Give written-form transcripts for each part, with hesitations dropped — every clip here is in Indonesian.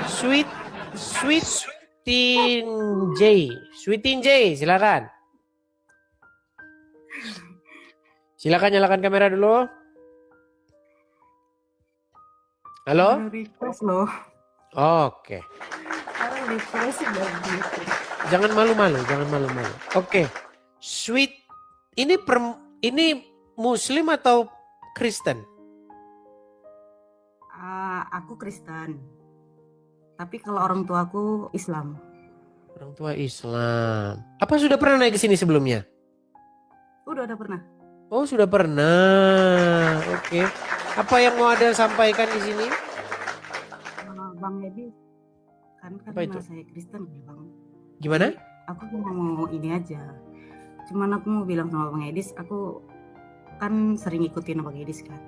Sweet Sweetin J. Sweetin J, silakan. Silakan nyalakan kamera dulu. Halo? Baru request loh. Oke. Baru request udah gitu. Jangan malu-malu, jangan malu-malu. Oke. Sweet ini Muslim atau Kristen? Aku Kristen. Tapi kalau orang tua aku Islam. Orang tua Islam. Apa sudah pernah naik ke sini sebelumnya? Udah pernah. Oh, sudah pernah. Oke. Apa yang mau ada sampaikan di sini? Bang Edi, kan Apa itu? saya Kristen ya Bang. Gimana? Aku cuma mau ini aja. Cuman aku mau bilang sama Bang Edis, aku kan sering ikutin Bang Edis kan.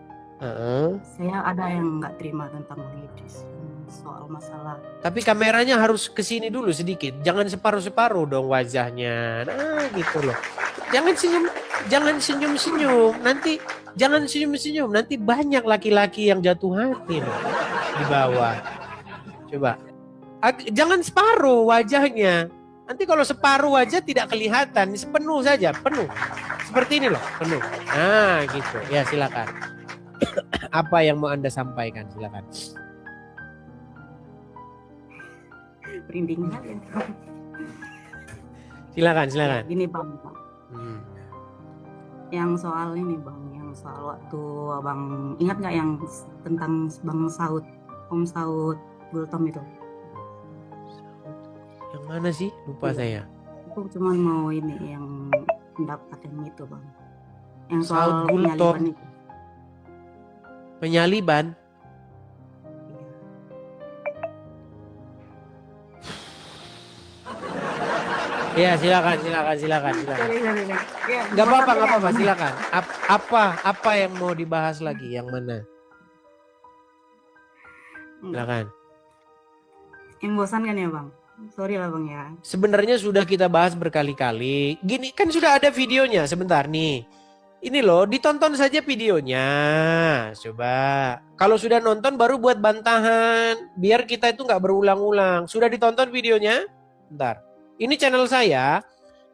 Saya ada yang nggak terima tentang Bang Edis soal masalah. Tapi kameranya harus ke sini dulu sedikit. Jangan separuh-separuh dong wajahnya. Nah, gitu loh. Jangan senyum-senyum. Nanti jangan senyum-senyum. Nanti banyak laki-laki yang jatuh hati loh di bawah. Coba. Jangan separuh wajahnya. Nanti kalau separuh wajah tidak kelihatan, sepenuh saja, penuh. Seperti ini loh, penuh. Nah, gitu. Ya, silakan. Apa yang mau Anda sampaikan? Silakan. Merinding ya. Silakan. Gini Bang. Yang soal ini Bang, yang soal waktu Abang ingat nggak yang tentang Bang Saud, Om Saud Gultom itu? Yang mana sih? Lupa saya. Aku cuma mau ini yang pendapat yang itu Bang. Yang Saud soal Gultom. penyaliban itu. Penyaliban? Ya, silakan. Gak apa-apa, silakan. Apa yang mau dibahas lagi? Yang mana? Silakan. Yang bosan kan ya Bang? Sorry lah Bang ya. Sebenarnya sudah kita bahas berkali-kali. Gini kan sudah ada videonya. Sebentar nih. Ini loh, ditonton saja videonya. Coba. Kalau sudah nonton baru buat bantahan. Biar kita itu nggak berulang-ulang. Sudah ditonton videonya? Bentar. Ini channel saya.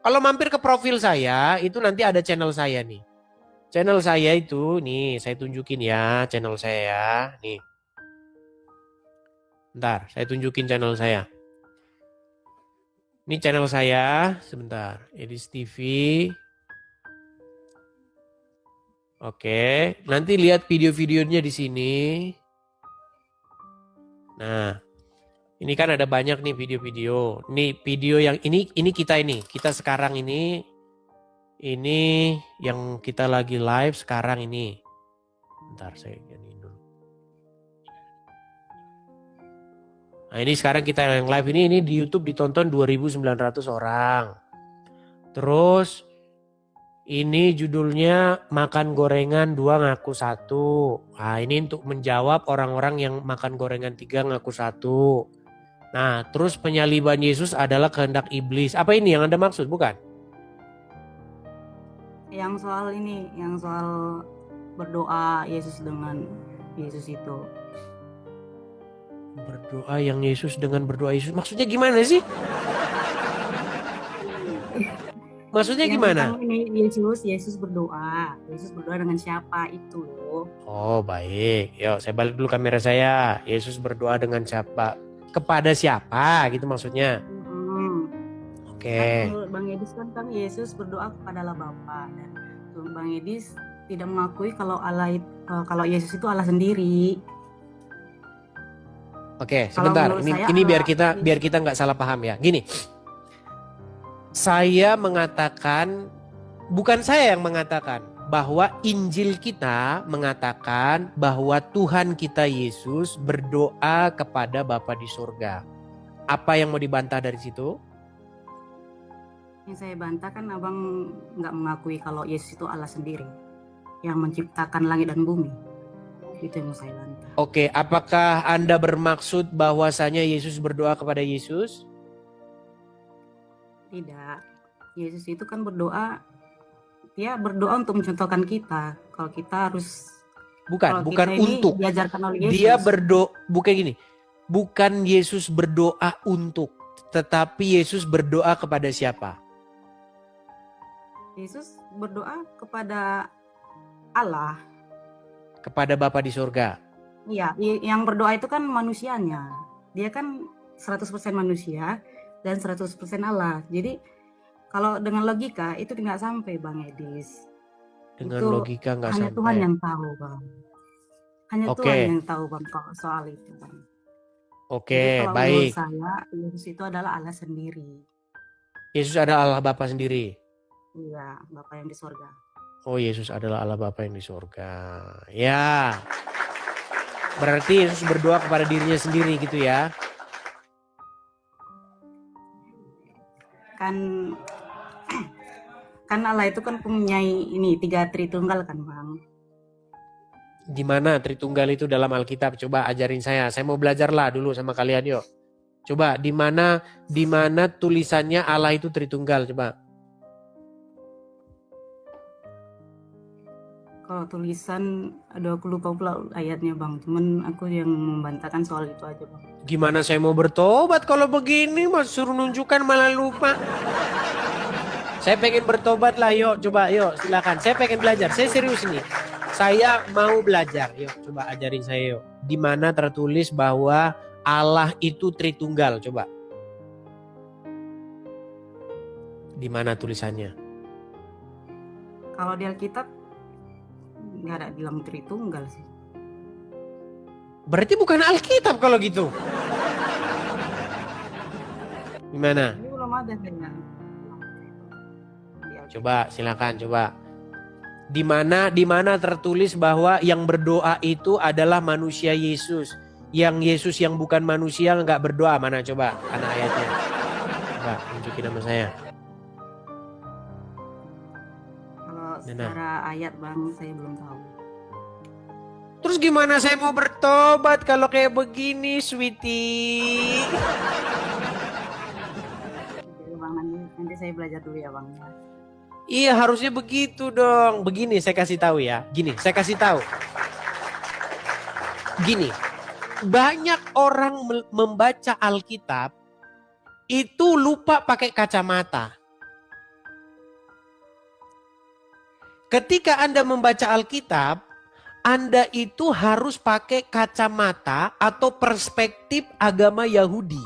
Kalau mampir ke profil saya, itu nanti ada channel saya nih. Channel saya itu, nih saya tunjukin ya channel saya ya. Nih. Bentar, saya tunjukin channel saya. Ini channel saya, sebentar. Edis TV. Oke, nanti lihat video-videonya di sini. Nah, ini kan ada banyak nih video-video. Ini video yang ini kita sekarang ini yang kita lagi live sekarang ini. Bentar saya ini dulu. Nah, ini sekarang kita yang live ini di YouTube ditonton 2.900 orang. Terus ini judulnya makan gorengan 2 ngaku 1. Nah, ini untuk menjawab orang-orang yang makan gorengan 3 ngaku 1. Nah, terus penyaliban Yesus adalah kehendak iblis. Apa ini yang Anda maksud, bukan? Yang soal ini, yang soal berdoa Yesus dengan Yesus itu. Berdoa yang Yesus dengan berdoa Yesus. Maksudnya gimana sih? Maksudnya gimana? Ini Yesus berdoa. Yesus berdoa dengan siapa itu loh. Oh, baik. Yuk, saya balik dulu kamera saya. Yesus berdoa dengan siapa? Kepada siapa gitu maksudnya? Oke. Menurut Bang Edis kan Yesus berdoa kepada Allah Bapa, dan Bang Edis tidak mengakui kalau Yesus itu Allah sendiri. Oke, sebentar. Ini biar kita nggak salah paham ya. Gini. Saya mengatakan, bukan saya yang mengatakan, bahwa Injil kita mengatakan bahwa Tuhan kita Yesus berdoa kepada Bapa di surga. Apa yang mau dibantah dari situ? Yang saya bantah kan Abang nggak mengakui kalau Yesus itu Allah sendiri yang menciptakan langit dan bumi. Itu yang mau saya bantah. Oke, apakah Anda bermaksud bahwasanya Yesus berdoa kepada Yesus? Tidak. Yesus itu kan berdoa, dia berdoa untuk mencontohkan kita. Kalau kita harus bukan untuk diajarkan oleh Yesus. Dia berdoa bukan gini. Bukan Yesus berdoa untuk, tetapi Yesus berdoa kepada siapa? Yesus berdoa kepada Allah. Kepada Bapa di surga. Iya, yang berdoa itu kan manusianya. Dia kan 100% manusia dan 100% Allah. Jadi kalau dengan logika itu tidak sampai Bang Edis. Dengan Itu logika nggak hanya sampai. Tuhan yang tahu Bang. Hanya Oke. Tuhan yang tahu Bang soal itu Bang. Oke, Jadi kalau baik. menurut saya Yesus itu adalah Allah sendiri. Yesus adalah Allah Bapa sendiri. Iya, Bapa yang di surga. Oh, Yesus adalah Allah Bapa yang di surga. Ya. Berarti Yesus berdoa kepada dirinya sendiri gitu ya. Kan Allah itu kan mempunyai ini 3 Tritunggal kan Bang. Di mana Tritunggal itu dalam Alkitab? Coba ajarin saya. Saya mau belajar lah dulu sama kalian yuk. Coba di mana tulisannya Allah itu Tritunggal coba. Kalau tulisan, aduh aku lupa pula ayatnya Bang. Cuman aku yang membantahkan soal itu aja Bang. Gimana saya mau bertobat kalau begini mas suruh nunjukkan malah lupa. Saya pengen bertobat lah yuk. Coba yuk silakan. Saya pengen belajar. Saya serius nih. Saya mau belajar. Yuk coba ajarin saya yuk. Di mana tertulis bahwa Allah itu Tritunggal coba. Di mana tulisannya? Kalau di Alkitab nggak ada bilang Tritunggal sih. Berarti bukan Alkitab kalau gitu. Gimana? Ini belum ada kayaknya. Coba silakan coba. Di mana tertulis bahwa yang berdoa itu adalah manusia Yesus. Yang Yesus yang bukan manusia nggak berdoa. Mana coba karena ayatnya. Coba tunjukin nama saya. Kalau secara ayat Bang saya belum tahu. Terus gimana saya mau bertobat kalau kayak begini, sweetie? Jadi Bang nanti saya belajar dulu ya Bang. Iya harusnya begitu dong. Begini saya kasih tahu ya. Saya kasih tahu. Gini, banyak orang membaca Alkitab itu lupa pakai kacamata. Ketika Anda membaca Alkitab, Anda itu harus pakai kacamata atau perspektif agama Yahudi.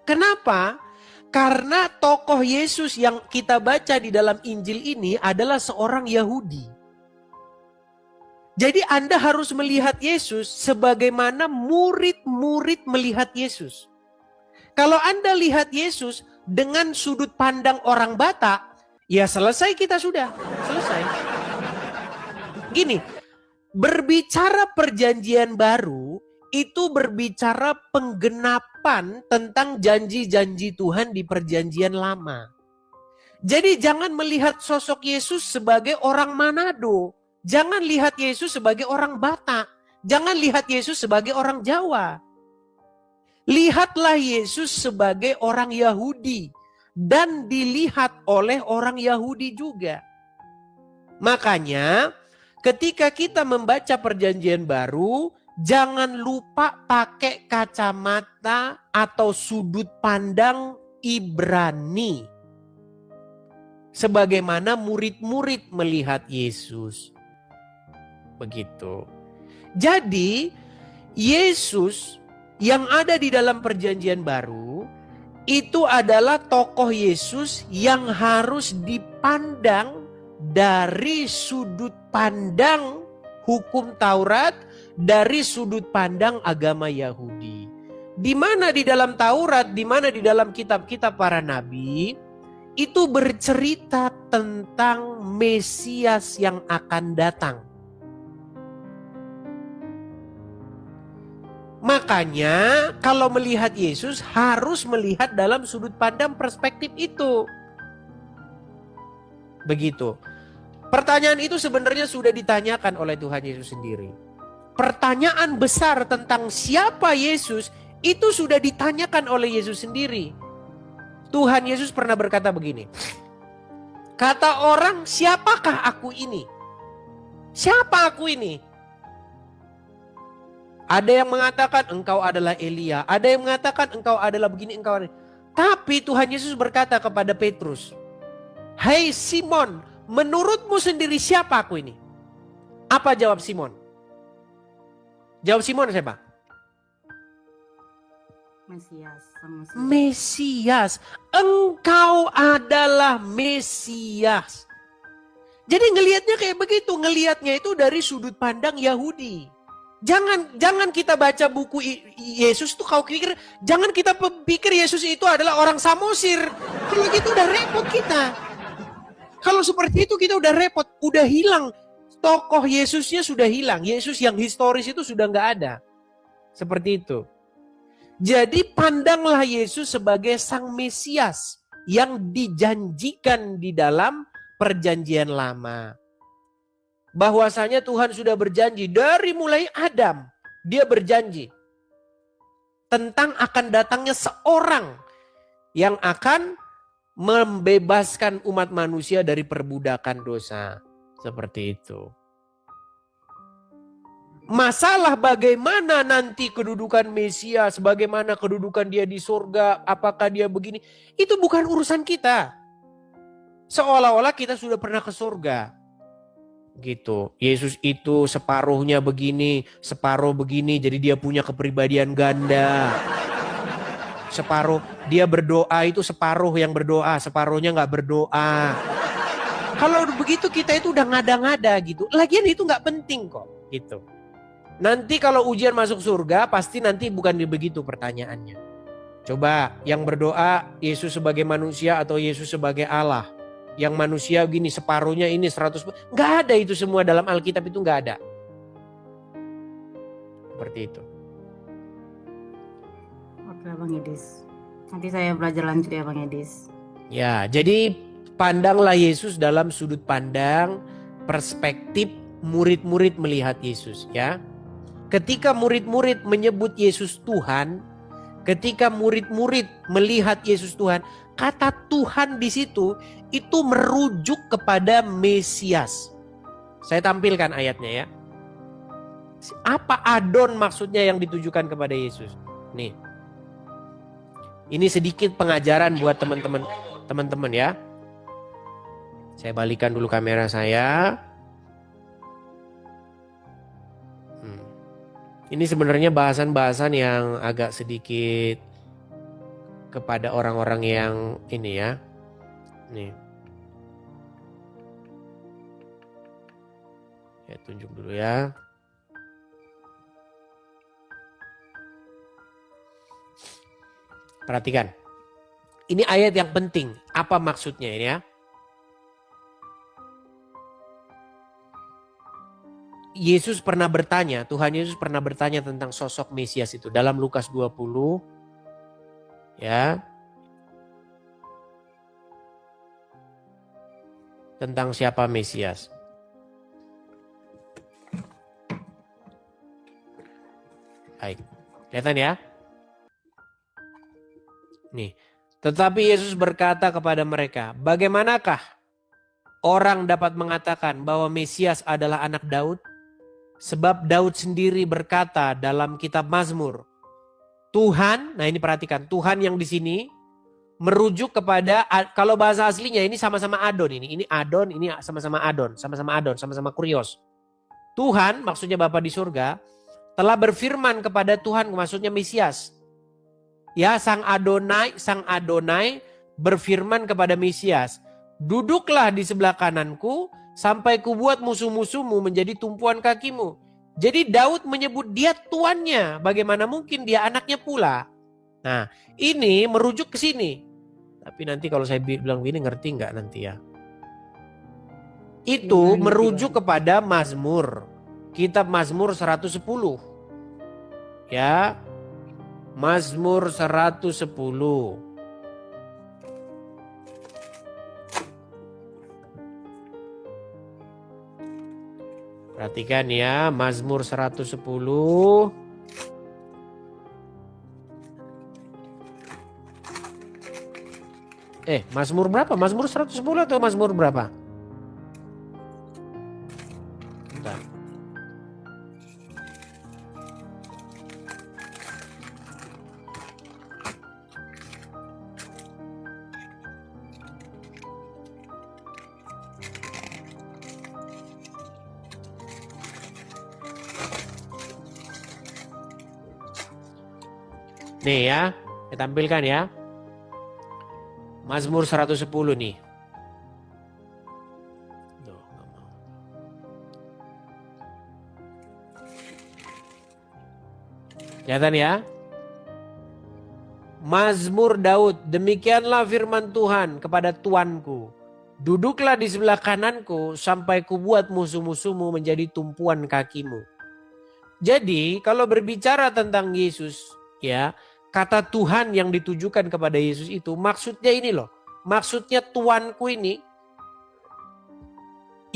Kenapa? Karena tokoh Yesus yang kita baca di dalam Injil ini adalah seorang Yahudi. Jadi Anda harus melihat Yesus sebagaimana murid-murid melihat Yesus. Kalau Anda lihat Yesus dengan sudut pandang orang Batak, ya selesai kita sudah. Selesai. Gini, berbicara perjanjian baru, itu berbicara penggenapan tentang janji-janji Tuhan di perjanjian lama. Jadi jangan melihat sosok Yesus sebagai orang Manado. Jangan lihat Yesus sebagai orang Batak. Jangan lihat Yesus sebagai orang Jawa. Lihatlah Yesus sebagai orang Yahudi. Dan dilihat oleh orang Yahudi juga. Makanya ketika kita membaca perjanjian baru, jangan lupa pakai kacamata atau sudut pandang Ibrani. Sebagaimana murid-murid melihat Yesus. Begitu. Jadi Yesus yang ada di dalam perjanjian baru itu adalah tokoh Yesus yang harus dipandang dari sudut pandang hukum Taurat, dari sudut pandang agama Yahudi. Di mana di dalam Taurat, di mana di dalam kitab-kitab para nabi, itu bercerita tentang Mesias yang akan datang. Makanya kalau melihat Yesus harus melihat dalam sudut pandang perspektif itu. Begitu. Pertanyaan itu sebenarnya sudah ditanyakan oleh Tuhan Yesus sendiri. Pertanyaan besar tentang siapa Yesus itu sudah ditanyakan oleh Yesus sendiri. Tuhan Yesus pernah berkata begini. Kata orang, siapakah aku ini? Siapa aku ini? Ada yang mengatakan engkau adalah Elia. Ada yang mengatakan engkau adalah begini, engkau adalah. Tapi Tuhan Yesus berkata kepada Petrus, "Hai Simon, menurutmu sendiri siapa aku ini?" Apa jawab Simon? Jawab Simon siapa? Mesias. Mesias. Engkau adalah Mesias. Jadi ngelihatnya kayak begitu. Ngelihatnya itu dari sudut pandang Yahudi. Jangan kita baca buku Yesus tuh kau pikir, jangan kita pikir Yesus itu adalah orang Samosir. Kalau gitu udah repot kita. Kalau seperti itu kita udah repot, udah hilang. Tokoh Yesusnya sudah hilang. Yesus yang historis itu sudah nggak ada. Seperti itu. Jadi pandanglah Yesus sebagai sang Mesias yang dijanjikan di dalam perjanjian lama. Bahwasanya Tuhan sudah berjanji dari mulai Adam, dia berjanji tentang akan datangnya seorang yang akan membebaskan umat manusia dari perbudakan dosa. Seperti itu. Masalah bagaimana nanti kedudukan Mesias, bagaimana kedudukan dia di surga, apakah dia begini, itu bukan urusan kita. Seolah-olah kita sudah pernah ke surga. Gitu. Yesus itu separuhnya begini, separuh begini, jadi dia punya kepribadian ganda. Separuh dia berdoa itu separuh yang berdoa, separuhnya nggak berdoa. Kalau begitu kita itu udah ngada-ngada gitu. Lagian itu nggak penting kok, gitu. Nanti kalau ujian masuk surga pasti nanti bukan begitu pertanyaannya. Coba yang berdoa Yesus sebagai manusia atau Yesus sebagai Allah. Yang manusia gini separuhnya ini 100%. Nggak ada itu semua dalam Alkitab, itu nggak ada. Seperti itu. Oke Bang Edis. Nanti saya belajar lanjut ya Bang Edis. Ya, jadi pandanglah Yesus dalam sudut pandang perspektif murid-murid melihat Yesus ya. Ketika murid-murid menyebut Yesus Tuhan, ketika murid-murid melihat Yesus Tuhan, kata Tuhan di situ itu merujuk kepada Mesias. Saya tampilkan ayatnya ya. Apa adon maksudnya yang ditujukan kepada Yesus? Nih. Ini sedikit pengajaran buat teman-teman ya. Saya balikan dulu kamera saya. Ini sebenarnya bahasan-bahasan yang agak sedikit kepada orang-orang yang ini ya. Nih. Ya, tunjuk dulu ya. Perhatikan. Ini ayat yang penting. Apa maksudnya ini ya? Yesus pernah bertanya, Tuhan Yesus pernah bertanya tentang sosok Mesias itu dalam Lukas 20. Ya. Tentang siapa Mesias. Baik. Kelihatan ya? Nih. Tetapi Yesus berkata kepada mereka, bagaimanakah orang dapat mengatakan bahwa Mesias adalah anak Daud? Sebab Daud sendiri berkata dalam kitab Mazmur, Tuhan, nah ini perhatikan, Tuhan yang di sini merujuk kepada, kalau bahasa aslinya ini sama-sama Adon ini Adon, ini sama-sama Adon, sama-sama Kurios. Tuhan, maksudnya Bapa di surga, telah berfirman kepada Tuhan, maksudnya Mesias. Ya, Sang Adonai berfirman kepada Mesias, duduklah di sebelah kananku, sampai kubuat musuh-musuhmu menjadi tumpuan kakimu. Jadi Daud menyebut dia tuannya. Bagaimana mungkin dia anaknya pula. Nah ini merujuk ke sini. Tapi nanti kalau saya bilang gini ngerti nggak nanti ya. Itu merujuk kepada Mazmur. Kitab Mazmur 110. Ya. Mazmur 110. Perhatikan ya, Mazmur 110. Mazmur berapa? Mazmur 110 atau Mazmur berapa? Bentar. Nih ya, saya tampilkan ya. Mazmur 110 nih. Tuh, nggak mau. Kelihatan ya? Mazmur Daud, demikianlah firman Tuhan kepada Tuanku. Duduklah di sebelah kananku sampai kubuat musuh-musuhmu menjadi tumpuan kakimu. Jadi kalau berbicara tentang Yesus, ya, kata Tuhan yang ditujukan kepada Yesus itu maksudnya ini loh. Maksudnya Tuanku ini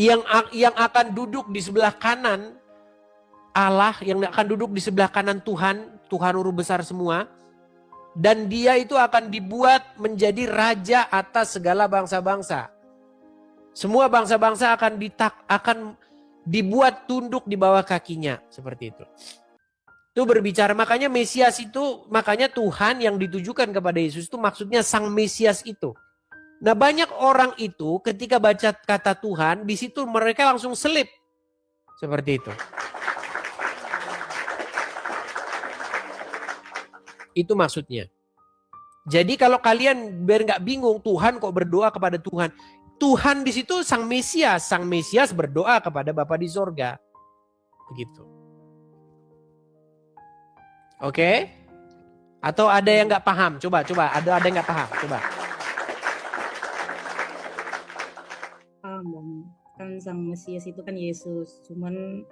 yang akan duduk di sebelah kanan Allah, yang akan duduk di sebelah kanan Tuhan Huruf besar semua. Dan dia itu akan dibuat menjadi raja atas segala bangsa-bangsa. Semua bangsa-bangsa akan dibuat tunduk di bawah kakinya. Seperti itu. Itu berbicara, makanya Mesias itu, makanya Tuhan yang ditujukan kepada Yesus itu maksudnya Sang Mesias itu. Nah banyak orang itu ketika baca kata Tuhan, di situ mereka langsung selip. Seperti itu. Itu maksudnya. Jadi kalau kalian biar nggak bingung, Tuhan kok berdoa kepada Tuhan. Tuhan di situ Sang Mesias. Sang Mesias berdoa kepada Bapa di sorga. Begitu. Oke? Atau ada yang nggak paham? Coba. Ada yang nggak paham? Coba. Paham Bang. Kan Sang Mesias itu kan Yesus. Cuman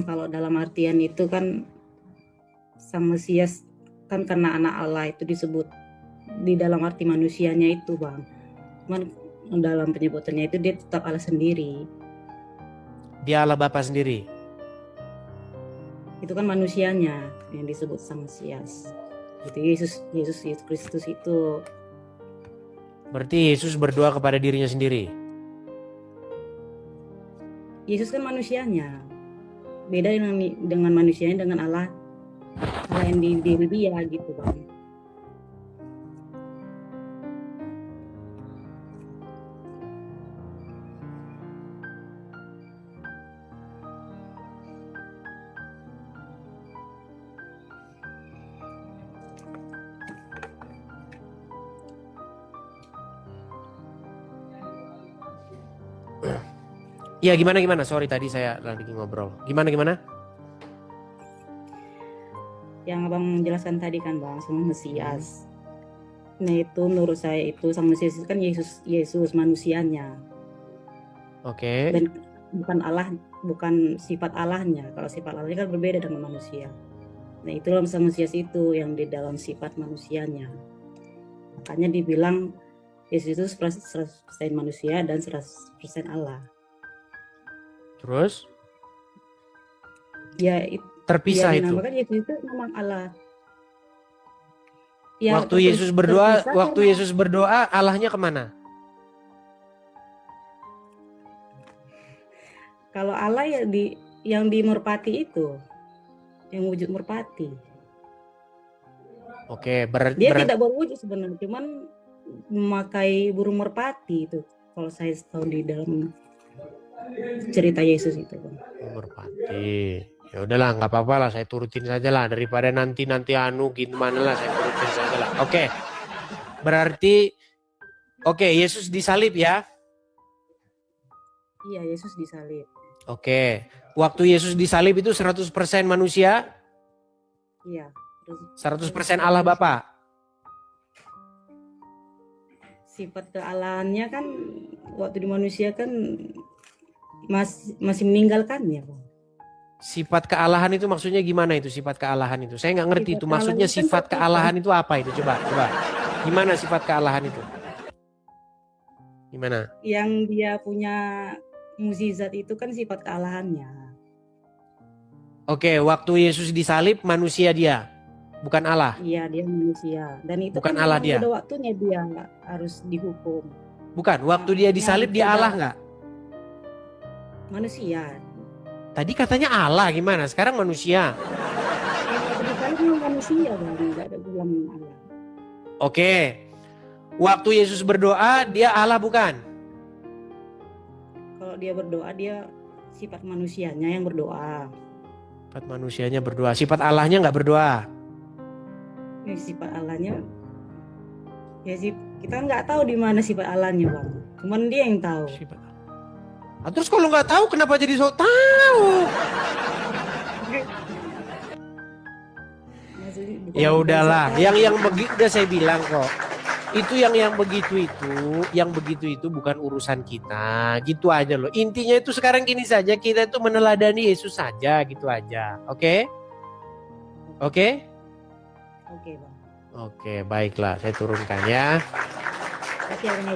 kalau dalam artian itu kan Sang Mesias kan karena anak Allah itu disebut di dalam arti manusianya itu Bang. Cuman dalam penyebutannya itu dia tetap Allah sendiri. Dia Allah Bapa sendiri. Itu kan manusianya yang disebut Sang Mesias. Itu Yesus Kristus itu. Berarti Yesus berdoa kepada dirinya sendiri. Yesus kan manusianya. Beda dengan manusianya dengan Allah. Allah yang di diri dia gitu Bang. Ya gimana? Sorry tadi saya lagi ngobrol. Gimana? Yang Abang jelaskan tadi kan Bang, Sang Mesias. Nah itu menurut saya itu Sang Mesias itu kan Yesus manusianya. Oke. Dan bukan Allah, bukan sifat Allahnya. Kalau sifat Allahnya kan berbeda dengan manusia. Nah itulah Sang Mesias itu yang di dalam sifat manusianya. Makanya dibilang Yesus itu 100% manusia dan 100% Allah. Terus? Ya terpisah ya, itu. Dinamakan Yesus itu memang Allah. Ya, waktu Yesus berdoa, Allahnya kemana? Kalau Allah ya yang di merpati itu, yang wujud merpati. Oke, dia tidak berwujud sebenarnya, cuman memakai burung merpati itu. Kalau saya tahu di dalam cerita Yesus itu. Merpati. Ya udahlah, nggak apa-apa lah, saya turutin saja lah daripada nanti gimana lah, saya turutin saja lah. Oke. Berarti Yesus disalib ya? Iya, Yesus disalib. Oke. Waktu Yesus disalib itu 100% manusia? Iya. 100% Allah Bapa? Sifat kealahannya kan waktu di manusia kan masih meninggalkannya, Bang. Sifat kealahan itu maksudnya gimana itu sifat kealahan itu? Saya nggak ngerti itu maksudnya sifat kealahan itu apa itu? Coba. Gimana sifat kealahan itu? Gimana? Yang dia punya mukjizat itu kan sifat kealahannya. Oke, waktu Yesus disalib manusia dia, bukan Allah. Iya, dia manusia. Dan itu bukan kan Allah dia. Ada waktunya dia harus dihukum. Bukan, waktu dia disalib dia Allah nggak? Manusia. Tadi katanya Allah, gimana? Sekarang manusia. Disalib manusia, nggak ada bilang Allah. Oke, waktu Yesus berdoa dia Allah bukan? Kalau dia berdoa dia sifat manusianya yang berdoa. Sifat manusianya berdoa, sifat Allahnya nggak berdoa. Ini sifat Allahnya. Ya sih, kita nggak tahu di mana sifat Allahnya, Bang. Cuman dia yang tahu. Ah, terus kalau nggak tahu kenapa jadi sok tahu? Maksudnya bukan Ya udahlah, sok tahu. yang begitu udah saya bilang kok. Itu yang begitu itu bukan urusan kita, gitu aja loh. Intinya itu sekarang gini saja, kita itu meneladani Yesus saja, gitu aja. Oke? Oke? Oke, Bang. Oke, baiklah, saya turunkan ya. Oke, Bang.